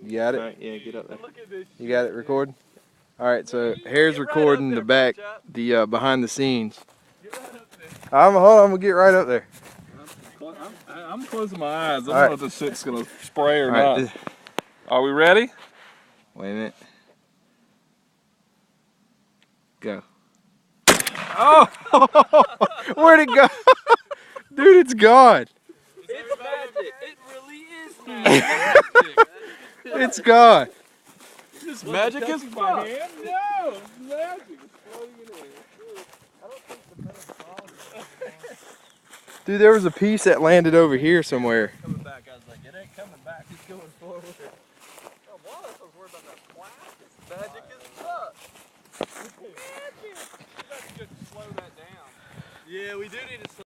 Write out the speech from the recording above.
You got it? All right, yeah, get up there. You got it recording? Alright, so Hare's recording the back, the behind the scenes. Hold on, I'm gonna get right up there. I'm closing my eyes. I don't All right. know if this shit's gonna spray or All right, not. Are we ready? Wait a minute. Go. Oh! Where'd it go? Dude, it's gone. It's magic. It really is magic. It's gone. This magic is fuck. No, it's magic. It's floating in the air. Dude, there was a piece that landed over here somewhere. Coming back, I was like, it ain't coming back. He's going forward. Oh, wow, I was worried about that plastic. Magic is fuck. Magic. We got to slow that down. Yeah, we do need to slow